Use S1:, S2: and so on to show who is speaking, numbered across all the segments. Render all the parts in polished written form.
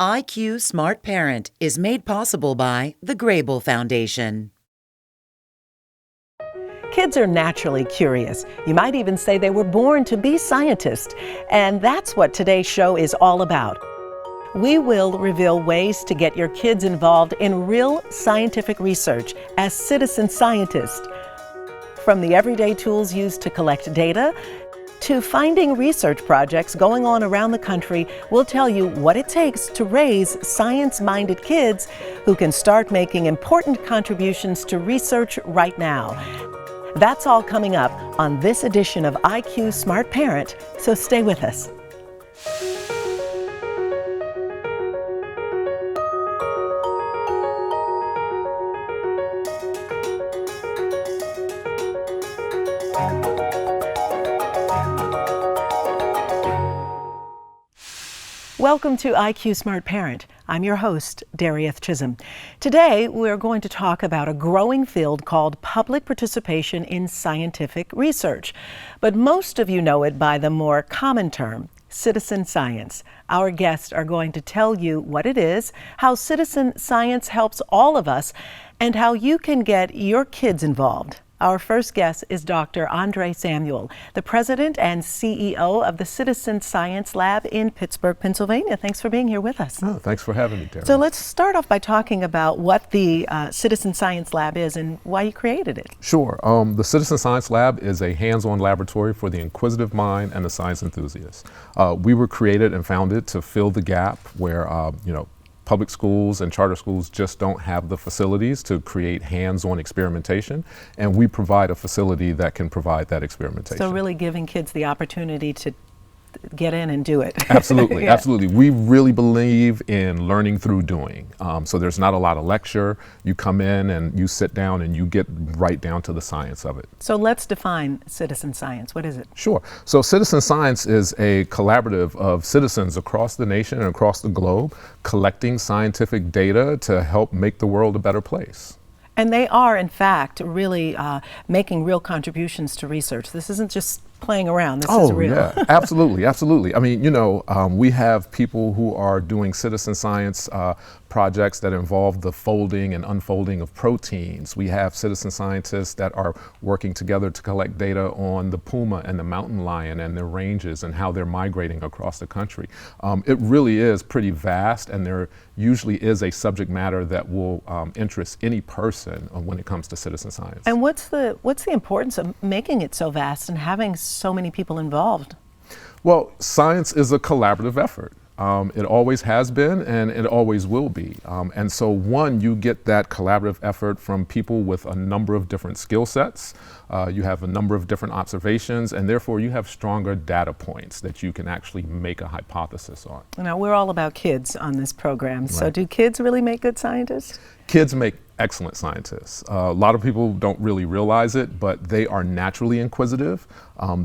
S1: IQ Smart Parent is made possible by the Grable Foundation.
S2: Kids are naturally curious. You might even say they were born to be scientists. And that's what today's show is all about. We will reveal ways to get your kids involved in real scientific research as citizen scientists. From the everyday tools used to collect data to finding research projects going on around the country, we'll tell you what it takes to raise science-minded kids who can start making important contributions to research right now. That's all coming up on this edition of IQ Smart Parent, so stay with us. Welcome to IQ Smart Parent. I'm your host, Darieth Chisholm. Today, we're going to talk about a growing field called public participation in scientific research. But most of you know it by the more common term, citizen science. Our guests are going to tell you what it is, how citizen science helps all of us, and how you can get your kids involved. Our first guest is Dr. Andre Samuel, the president and CEO of the Citizen Science Lab in Pittsburgh, Pennsylvania. Thanks for being here with us.
S3: Oh, thanks for having me, Darren.
S2: So let's start off by talking about what the Citizen Science Lab is and why you created it.
S3: Sure. The Citizen Science Lab is a hands-on laboratory for the inquisitive mind and the science enthusiast. We were created and founded to fill the gap where, public schools and charter schools just don't have the facilities to create hands-on experimentation, and we provide a facility that can provide that experimentation.
S2: So really giving kids the opportunity to get in and do it.
S3: Absolutely,
S2: Yeah.
S3: Absolutely. We really believe in learning through doing. So there's not a lot of lecture. You come in and you sit down and you get right down to the science of it.
S2: So let's define citizen science. What is it?
S3: Sure. So citizen science is a collaborative of citizens across the nation and across the globe collecting scientific data to help make the world a better place.
S2: And they are, in fact, really making real contributions to research. This isn't just playing around. This is real.
S3: Yeah, absolutely, absolutely. I mean, we have people who are doing citizen science projects that involve the folding and unfolding of proteins. We have citizen scientists that are working together to collect data on the puma and the mountain lion and their ranges and how they're migrating across the country. It really is pretty vast, and there usually is a subject matter that will interest any person when it comes to citizen science.
S2: And what's the importance of making it so vast and having so many people involved?
S3: Well, science is a collaborative effort. It always has been, and it always will be. And so you get that collaborative effort from people with a number of different skill sets. You have a number of different observations, and therefore you have stronger data points that you can actually make a hypothesis on.
S2: Now, we're all about kids on this program.
S3: Right.
S2: So do kids really make good scientists?
S3: Kids make excellent scientists. A lot of people don't really realize it, but they are naturally inquisitive.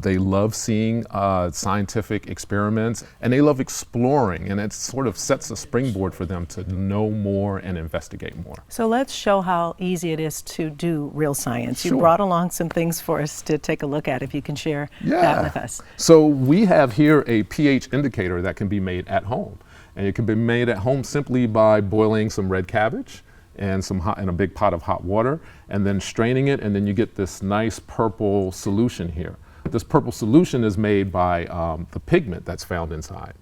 S3: They love seeing scientific experiments, and they love exploring, and it sort of sets a springboard for them to know more and investigate more.
S2: So let's show how easy it is to do real science.
S3: Sure.
S2: You brought along some things for us to take a look at, if you can share that with us.
S3: So we have here a pH indicator that can be made at home, and it can be made at home simply by boiling some red cabbage and in a big pot of hot water, and then straining it, and then you get this nice purple solution here. This purple solution is made by the pigment that's found inside.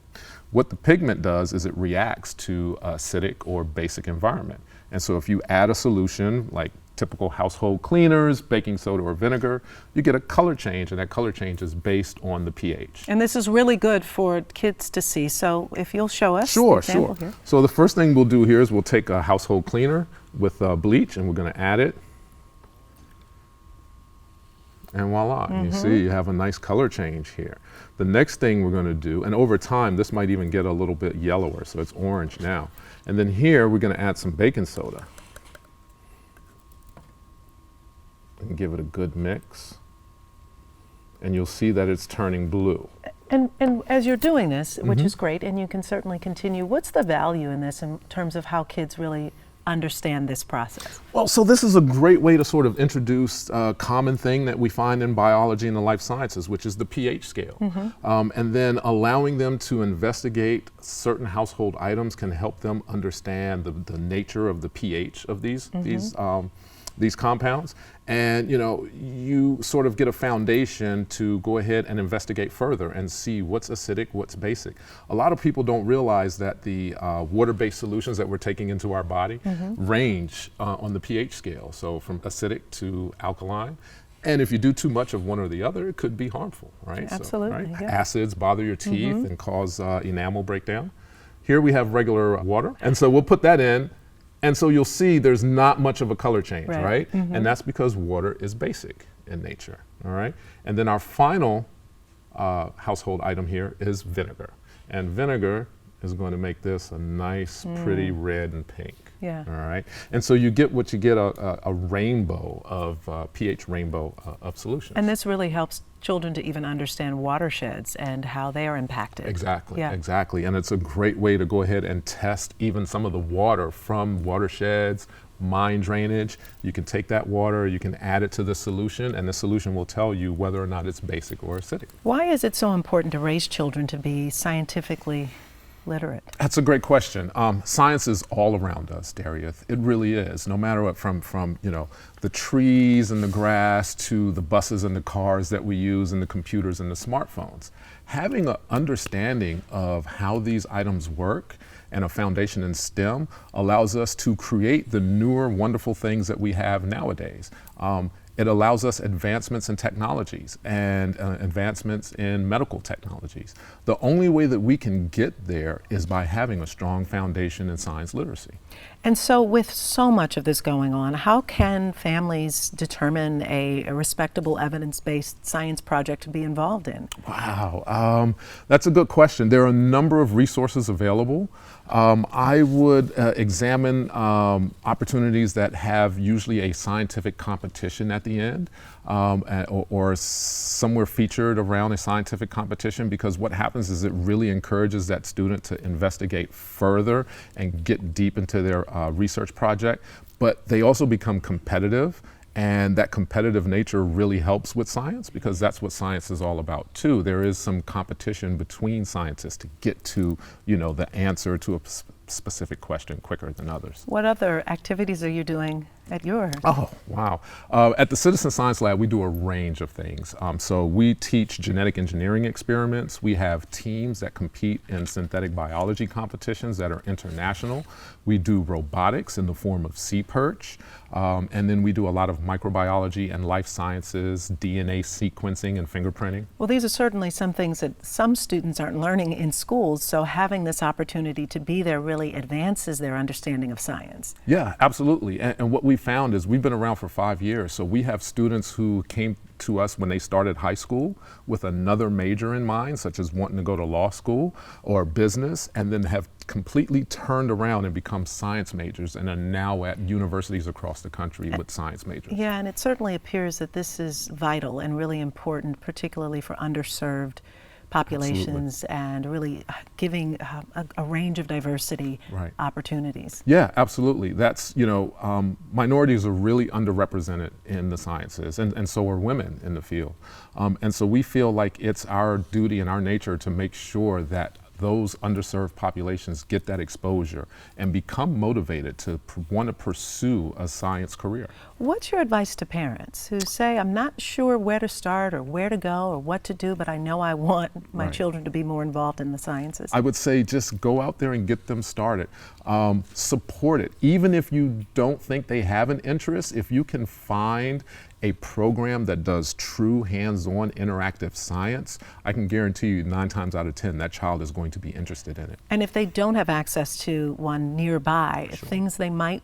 S3: What the pigment does is it reacts to acidic or basic environment. And so if you add a solution like typical household cleaners, baking soda or vinegar, you get a color change, and that color change is based on the pH.
S2: And this is really good for kids to see. So if you'll show us
S3: Sure,
S2: the example
S3: sure.
S2: here.
S3: So the first thing we'll do here is we'll take a household cleaner with bleach, and we're going to add it. And voila, you see you have a nice color change here. The next thing we're going to do, and over time this might even get a little bit yellower, so it's orange now. And then here we're going to add some baking soda. And give it a good mix. And you'll see that it's turning blue.
S2: And as you're doing this, which is great, and you can certainly continue, what's the value in this in terms of how kids really understand this process?
S3: Well, so this is a great way to sort of introduce a common thing that we find in biology and the life sciences, which is the pH scale. And then allowing them to investigate certain household items can help them understand the nature of the pH of these compounds. And you sort of get a foundation to go ahead and investigate further and see what's acidic, what's basic. A lot of people don't realize that the water-based solutions that we're taking into our body range on the pH scale, so from acidic to alkaline. And if you do too much of one or the other, it could be harmful, right?
S2: Absolutely.
S3: So, right? Acids bother your teeth and cause enamel breakdown. Here we have regular water, and so we'll put that in. And so you'll see there's not much of a color change, right? And that's because water is basic in nature, all right? And then our final household item here is vinegar. And vinegar is going to make this a nice, pretty red and pink.
S2: Yeah.
S3: All right. And so you get a rainbow of pH rainbow of solutions.
S2: And this really helps children to even understand watersheds and how they are impacted.
S3: Exactly.
S2: Yeah.
S3: Exactly. And it's a great way to go ahead and test even some of the water from watersheds, mine drainage. You can take that water, you can add it to the solution, and the solution will tell you whether or not it's basic or acidic.
S2: Why is it so important to raise children to be scientifically literate?
S3: That's a great question. Science is all around us, Darieth. It really is. No matter what, from the trees and the grass to the buses and the cars that we use and the computers and the smartphones. Having an understanding of how these items work and a foundation in STEM allows us to create the newer, wonderful things that we have nowadays. It allows us advancements in technologies and advancements in medical technologies. The only way that we can get there is by having a strong foundation in science literacy.
S2: And so with so much of this going on, how can families determine a respectable evidence-based science project to be involved in?
S3: Wow, that's a good question. There are a number of resources available. I would examine opportunities that have usually a scientific competition at the end, or somewhere featured around a scientific competition, because what happens is it really encourages that student to investigate further and get deep into their research project, but they also become competitive. And that competitive nature really helps with science, because that's what science is all about too. There is some competition between scientists to get to, the answer to a specific question quicker than others.
S2: What other activities are you doing at your?
S3: Oh, wow. At the Citizen Science Lab, we do a range of things. So we teach genetic engineering experiments. We have teams that compete in synthetic biology competitions that are international. We do robotics in the form of sea perch. And then we do a lot of microbiology and life sciences, DNA sequencing and fingerprinting.
S2: Well, these are certainly some things that some students aren't learning in schools, so having this opportunity to be there really advances their understanding of science.
S3: Yeah, absolutely. And what we found is we've been around for 5 years, so we have students who came to us when they started high school with another major in mind, such as wanting to go to law school or business, and then have completely turned around and become science majors and are now at universities across the country with science majors.
S2: Yeah, and it certainly appears that this is vital and really important, particularly for underserved populations. Absolutely. And really giving a range of diversity opportunities.
S3: Yeah, absolutely. That's, minorities are really underrepresented in the sciences, and so are women in the field. And so we feel like it's our duty and our nature to make sure that those underserved populations get that exposure and become motivated to want to pursue a science career.
S2: What's your advice to parents who say, I'm not sure where to start or where to go or what to do, but I know I want my children to be more involved in the sciences?
S3: I would say just go out there and get them started. Support it. Even if you don't think they have an interest, if you can find a program that does true hands-on interactive science, I can guarantee you 9 times out of 10 that child is going to be interested in it.
S2: And if they don't have access to one nearby, things they might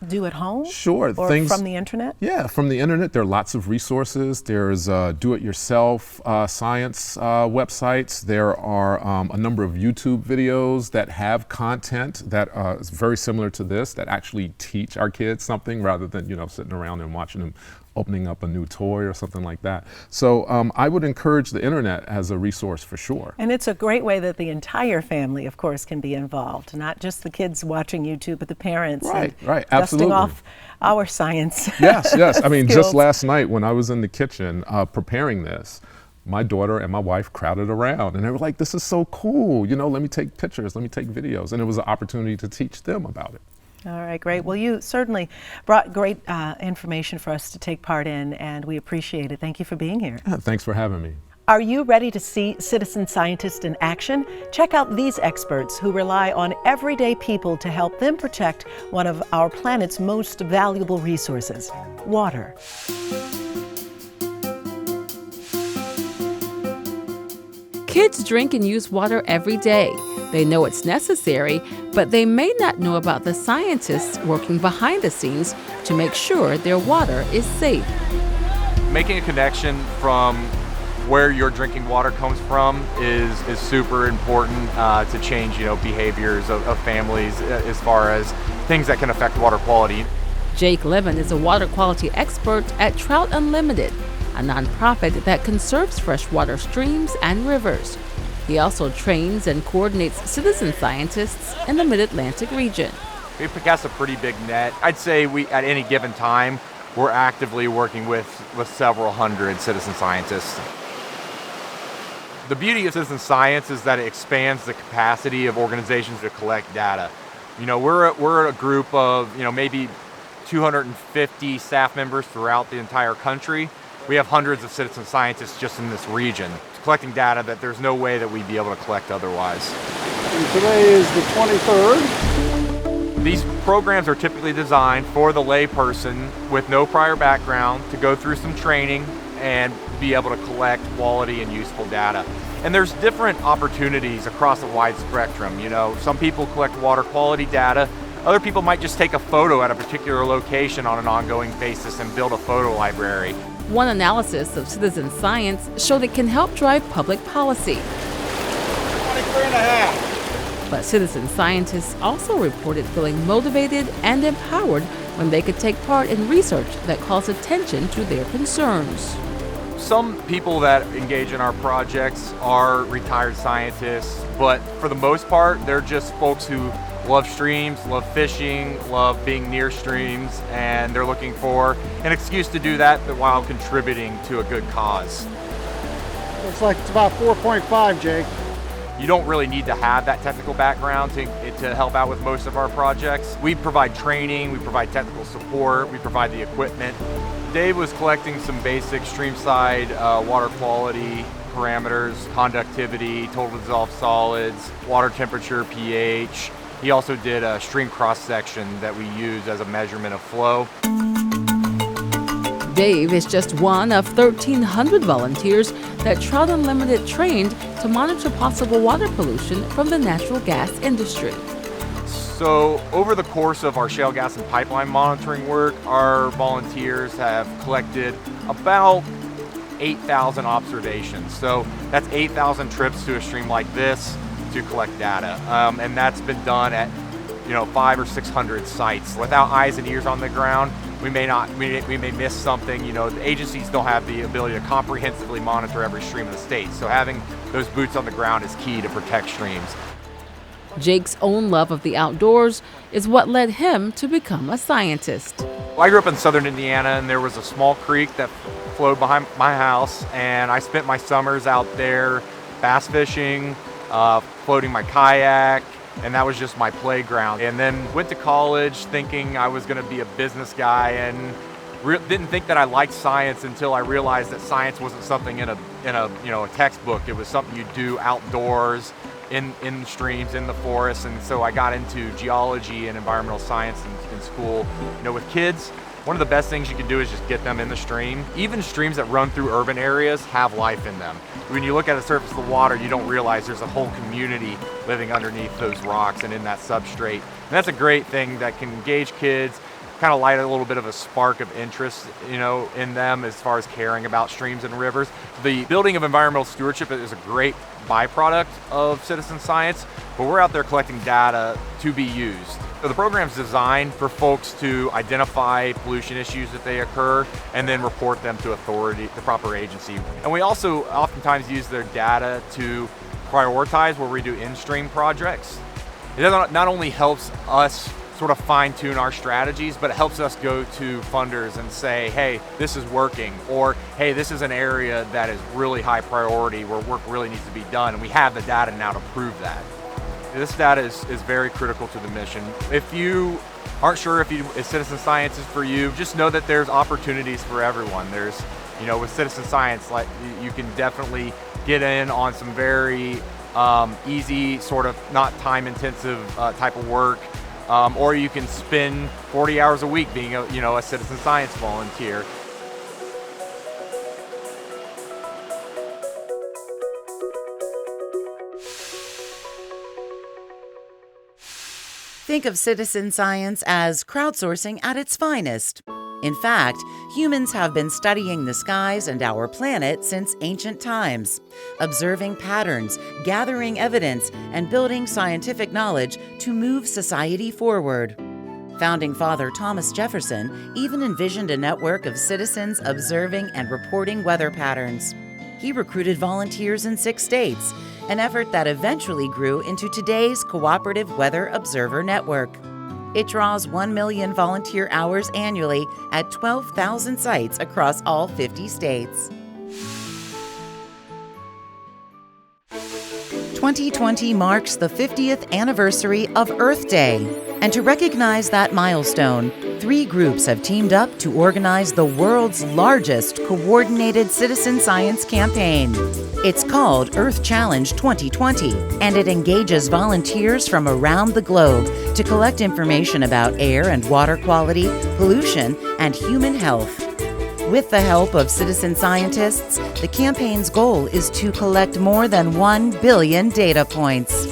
S2: do at home?
S3: Sure.
S2: Or
S3: things
S2: from the internet?
S3: Yeah, from the internet. There are lots of resources. There's do-it-yourself science websites. There are a number of YouTube videos that have content that is very similar to this, that actually teach our kids something rather than sitting around and watching them opening up a new toy or something like that. So I would encourage the internet as a resource for sure.
S2: And it's a great way that the entire family, of course, can be involved, not just the kids watching YouTube, but the parents.
S3: Right,
S2: and
S3: right,
S2: dusting
S3: absolutely.
S2: off our science.
S3: Yes. I mean,
S2: skills.
S3: just last night when I was in the kitchen preparing this, my daughter and my wife crowded around and they were like, this is so cool. You know, let me take pictures, let me take videos. And it was an opportunity to teach them about it.
S2: All right, great. Well, you certainly brought great information for us to take part in, and we appreciate it. Thank you for being here.
S3: Yeah, thanks for having me.
S2: Are you ready to see citizen scientists in action? Check out these experts who rely on everyday people to help them protect one of our planet's most valuable resources, water.
S4: Kids drink and use water every day. They know it's necessary, but they may not know about the scientists working behind the scenes to make sure their water is safe.
S5: Making a connection from where your drinking water comes from is super important to change, behaviors of families as far as things that can affect water quality.
S4: Jake Levin is a water quality expert at Trout Unlimited, a nonprofit that conserves freshwater streams and rivers. He also trains and coordinates citizen scientists in the Mid-Atlantic region.
S5: We cast a pretty big net. I'd say at any given time, we're actively working with several hundred citizen scientists. The beauty of citizen science is that it expands the capacity of organizations to collect data. We're a group of, maybe 250 staff members throughout the entire country. We have hundreds of citizen scientists just in this region, collecting data that there's no way that we'd be able to collect otherwise.
S6: And today is the 23rd.
S5: These programs are typically designed for the layperson with no prior background to go through some training and be able to collect quality and useful data. And there's different opportunities across a wide spectrum. Some people collect water quality data. Other people might just take a photo at a particular location on an ongoing basis and build a photo library.
S4: One analysis of citizen science showed it can help drive public policy.
S6: 23.5.
S4: But citizen scientists also reported feeling motivated and empowered when they could take part in research that calls attention to their concerns.
S5: Some people that engage in our projects are retired scientists, but for the most part, they're just folks who love streams, love fishing, love being near streams, and they're looking for an excuse to do that while contributing to a good cause.
S6: Looks like it's about 4.5, Jake.
S5: You don't really need to have that technical background to help out with most of our projects. We provide training, we provide technical support, we provide the equipment. Dave was collecting some basic streamside water quality parameters, conductivity, total dissolved solids, water temperature, pH. He also did a stream cross-section that we use as a measurement of flow.
S4: Dave is just one of 1,300 volunteers that Trout Unlimited trained to monitor possible water pollution from the natural gas industry.
S5: So over the course of our shale gas and pipeline monitoring work, our volunteers have collected about 8,000 observations. So that's 8,000 trips to a stream like this to collect data. And that's been done at 500 or 600 sites. Without eyes and ears on the ground, we may miss something. The agencies don't have the ability to comprehensively monitor every stream in the state. So having those boots on the ground is key to protect streams.
S4: Jake's own love of the outdoors is what led him to become a scientist.
S5: Well, I grew up in southern Indiana, and there was a small creek that flowed behind my house, and I spent my summers out there bass fishing, floating my kayak, and that was just my playground. And then went to college thinking I was going to be a business guy, and didn't think that I liked science until I realized that science wasn't something in a textbook. It was something you do outdoors, in streams, in the forest. And so I got into geology and environmental science in school. With kids, one of the best things you can do is just get them in the stream. Even streams that run through urban areas have life in them. When you look at the surface of the water, you don't realize there's a whole community living underneath those rocks and in that substrate. And that's a great thing that can engage kids, kind of light a little bit of a spark of interest, in them as far as caring about streams and rivers. The building of environmental stewardship is a great byproduct of citizen science, but we're out there collecting data to be used. So the program's designed for folks to identify pollution issues that they occur and then report them to authority, the proper agency. And we also oftentimes use their data to prioritize where we do in-stream projects. It not only helps us sort of fine-tune our strategies, but it helps us go to funders and say, hey, this is working, or hey, this is an area that is really high priority where work really needs to be done, and we have the data now to prove that. This data is very critical to the mission. If you aren't sure if citizen science is for you, just know that there's opportunities for everyone. There's, with citizen science, like you can definitely get in on some very easy, sort of not time-intensive type of work, or you can spend 40 hours a week being a citizen science volunteer.
S1: Think of citizen science as crowdsourcing at its finest. In fact, humans have been studying the skies and our planet since ancient times, observing patterns, gathering evidence, and building scientific knowledge to move society forward. Founding Father Thomas Jefferson even envisioned a network of citizens observing and reporting weather patterns. He recruited volunteers in 6 states, an effort that eventually grew into today's Cooperative Weather Observer Network. It draws 1 million volunteer hours annually at 12,000 sites across all 50 states. 2020 marks the 50th anniversary of Earth Day. And to recognize that milestone, 3 groups have teamed up to organize the world's largest coordinated citizen science campaign. It's called Earth Challenge 2020, and it engages volunteers from around the globe to collect information about air and water quality, pollution, and human health. With the help of citizen scientists, the campaign's goal is to collect more than 1 billion data points.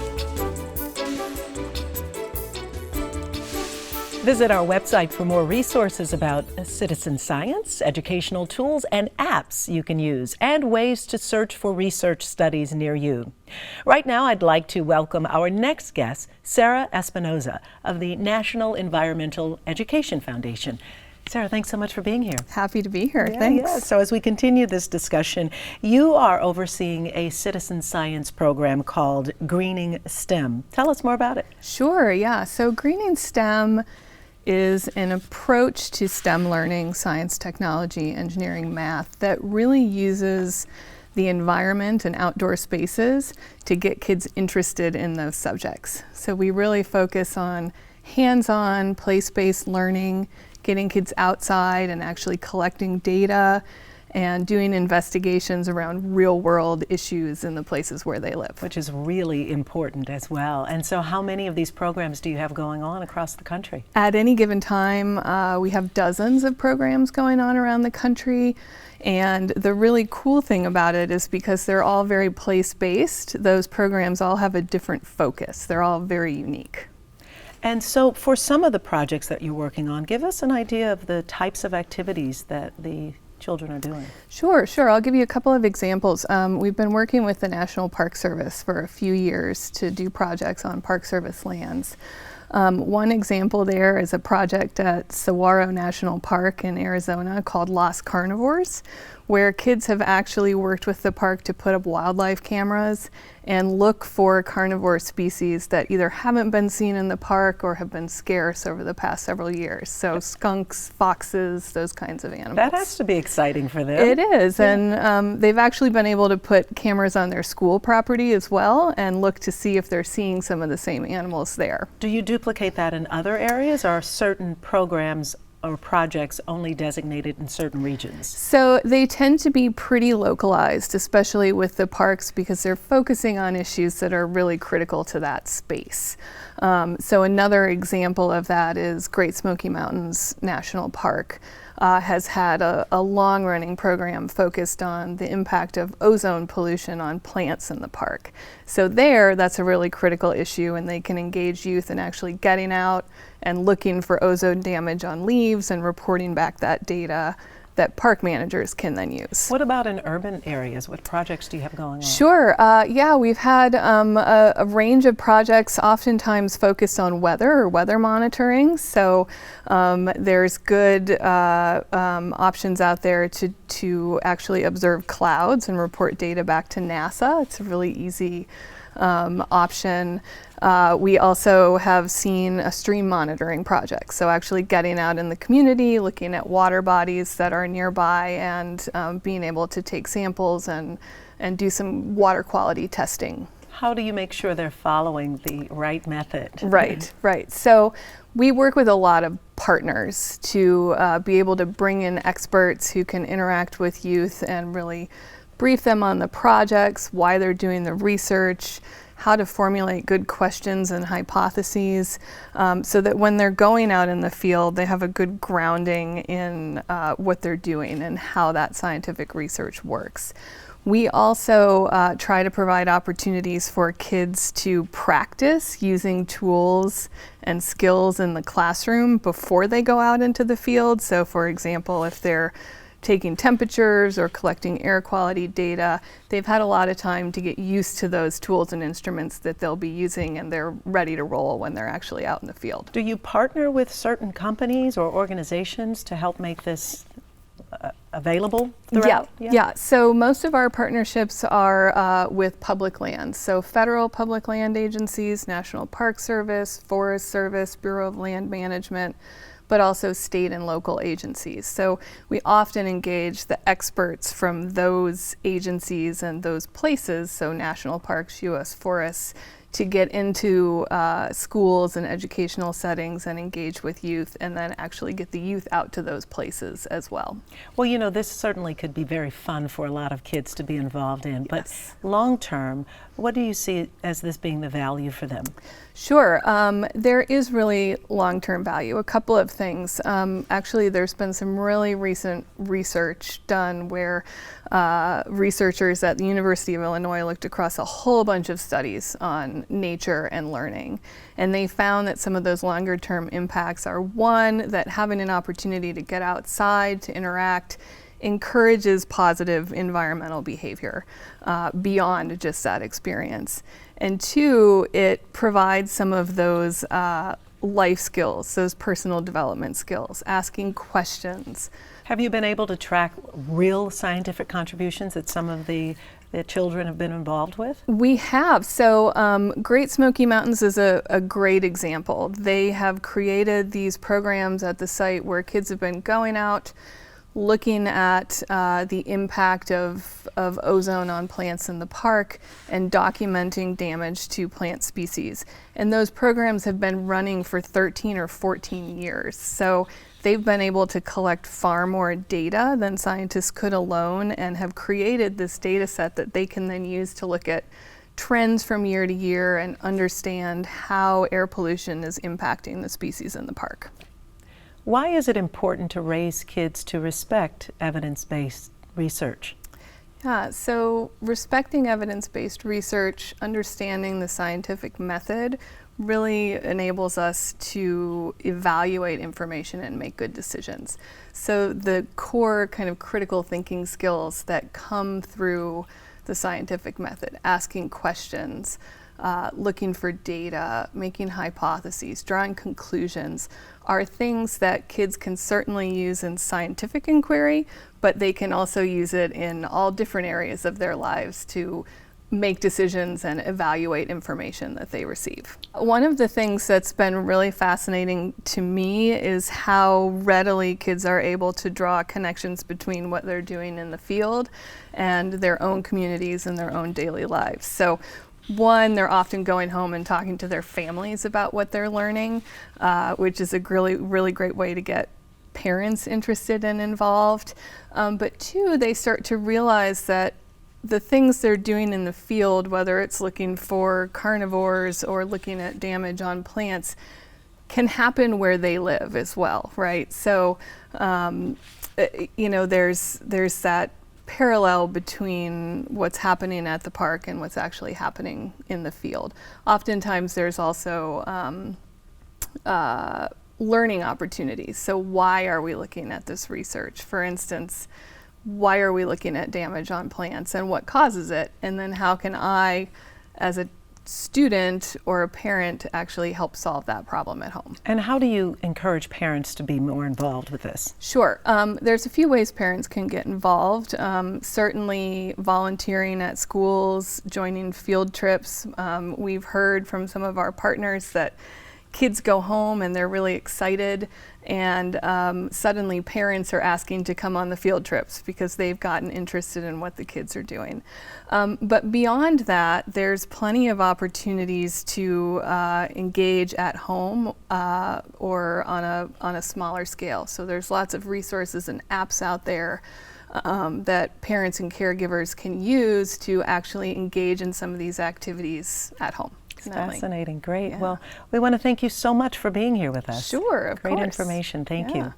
S2: Visit our website for more resources about citizen science, educational tools, and apps you can use, and ways to search for research studies near you. Right now, I'd like to welcome our next guest, Sara Espinosa of the National Environmental Education Foundation. Sara, thanks so much for being here.
S7: Happy to be here. Thanks.
S2: Yeah. So as we continue this discussion, you are overseeing a citizen science program called Greening STEM. Tell us more about it.
S7: Sure, yeah. So Greening STEM is an approach to STEM learning, science, technology, engineering, math, that really uses the environment and outdoor spaces to get kids interested in those subjects. So we really focus on hands-on, place-based learning, getting kids outside and actually collecting data and doing investigations around real-world issues in the places where they live.
S2: Which is really important as well. And so how many of these programs do you have going on across the country?
S7: At any given time, we have dozens of programs going on around the country. And the really cool thing about it is because they're all very place-based, those programs all have a different focus. They're all very unique.
S2: And so for some of the projects that you're working on, give us an idea of the types of activities that the children are doing.
S7: Sure. I'll give you a couple of examples. We've been working with the National Park Service for a few years to do projects on Park Service lands. One example there is a project at Saguaro National Park in Arizona called Lost Carnivores, where kids have actually worked with the park to put up wildlife cameras and look for carnivore species that either haven't been seen in the park or have been scarce over the past several years. So skunks, foxes, those kinds of animals.
S2: That has to be exciting for them.
S7: It is, and they've actually been able to put cameras on their school property as well and look to see if they're seeing some of the same animals there.
S2: Do you duplicate that in other areas, or are certain programs or projects only designated in certain regions?
S7: So they tend to be pretty localized, especially with the parks, because they're focusing on issues that are really critical to that space. So another example of that is Great Smoky Mountains National Park has had a long-running program focused on the impact of ozone pollution on plants in the park. So that's a really critical issue, and they can engage youth in actually getting out and looking for ozone damage on leaves and reporting back that data that park managers can then use.
S2: What about in urban areas? What projects do you have going on?
S7: Sure. Yeah, we've had a range of projects, oftentimes focused on weather or weather monitoring. So there's good options out there to actually observe clouds and report data back to NASA. It's a really easy option. We also have seen a stream monitoring project, so actually getting out in the community, looking at water bodies that are nearby, and being able to take samples and do some water quality testing.
S2: How do you make sure they're following the right method?
S7: Right, right. So we work with a lot of partners to be able to bring in experts who can interact with youth and really brief them on the projects, why they're doing the research, how to formulate good questions and hypotheses, so that when they're going out in the field, they have a good grounding in what they're doing and how that scientific research works. We also try to provide opportunities for kids to practice using tools and skills in the classroom before they go out into the field. So for example, if they're taking temperatures or collecting air quality data, they've had a lot of time to get used to those tools and instruments that they'll be using, and they're ready to roll when they're actually out in the field.
S2: Do you partner with certain companies or organizations to help make this available throughout?
S7: Yeah. So most of our partnerships are with public lands. So federal public land agencies, National Park Service, Forest Service, Bureau of Land Management, but also state and local agencies. So we often engage the experts from those agencies and those places, so national parks, U.S. forests, to get into schools and educational settings and engage with youth, and then actually get the youth out to those places as well.
S2: Well, you know, this certainly could be very fun for a lot of kids to be involved in, but
S7: Yes.
S2: long term, what do you see as this being the value for them?
S7: Sure. There is really long-term value. A couple of things. Actually, there's been some really recent research done where researchers at the University of Illinois looked across a whole bunch of studies on nature and learning. And they found that some of those longer-term impacts are, one, that having an opportunity to get outside, to interact, encourages positive environmental behavior beyond just that experience. And two, it provides some of those life skills, those personal development skills, asking questions.
S2: Have you been able to track real scientific contributions that some of the children have been involved with?
S7: We have. So Great Smoky Mountains is a great example. They have created these programs at the site where kids have been going out, looking at the impact of ozone on plants in the park and documenting damage to plant species. And those programs have been running for 13 or 14 years. So they've been able to collect far more data than scientists could alone, and have created this data set that they can then use to look at trends from year to year and understand how air pollution is impacting the species in the park.
S2: Why is it important to raise kids to respect evidence-based research?
S7: Yeah, so respecting evidence-based research, understanding the scientific method, really enables us to evaluate information and make good decisions. So the core kind of critical thinking skills that come through the scientific method, asking questions, looking for data, making hypotheses, drawing conclusions, are things that kids can certainly use in scientific inquiry, but they can also use it in all different areas of their lives to make decisions and evaluate information that they receive. One of the things that's been really fascinating to me is how readily kids are able to draw connections between what they're doing in the field and their own communities and their own daily lives. So one, they're often going home and talking to their families about what they're learning, which is a really great way to get parents interested and involved. But two, they start to realize that the things they're doing in the field, whether it's looking for carnivores or looking at damage on plants, can happen where they live as well, right? So, you know, there's that parallel between what's happening at the park and what's actually happening in the field. Oftentimes there's also learning opportunities. So why are we looking at this research? For instance, why are we looking at damage on plants and what causes it? And then how can I, as a student or a parent, actually help solve that problem at home?
S2: And how do you encourage parents to be more involved with this?
S7: Sure. There's a few ways parents can get involved. Certainly volunteering at schools, joining field trips. We've heard from some of our partners that kids go home and they're really excited, and suddenly parents are asking to come on the field trips because they've gotten interested in what the kids are doing. But beyond that, there's plenty of opportunities to engage at home or on a smaller scale. So there's lots of resources and apps out there that parents and caregivers can use to actually engage in some of these activities at home.
S2: Fascinating. Great.
S7: Yeah.
S2: Well, we want to thank you so much for being here with us.
S7: Sure, of
S2: Great
S7: course.
S2: information. Thank
S7: Yeah.
S2: you.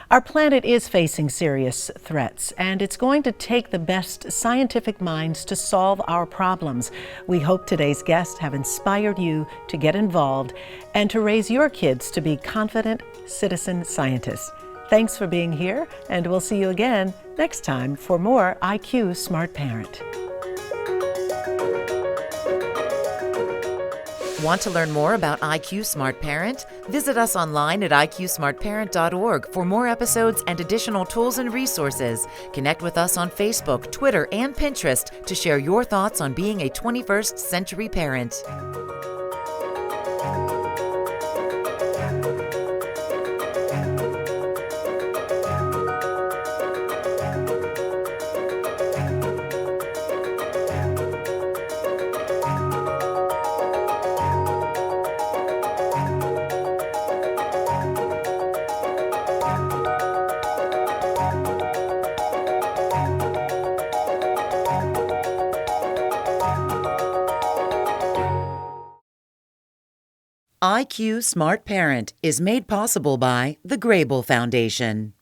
S2: Our planet is facing serious threats, and it's going to take the best scientific minds to solve our problems. We hope today's guests have inspired you to get involved and to raise your kids to be confident citizen scientists. Thanks for being here, and we'll see you again next time for more IQ Smart Parent.
S1: Want to learn more about IQ Smart Parent? Visit us online at iqsmartparent.org for more episodes and additional tools and resources. Connect with us on Facebook, Twitter, and Pinterest to share your thoughts on being a 21st century parent. IQ Smart Parent is made possible by the Grable Foundation.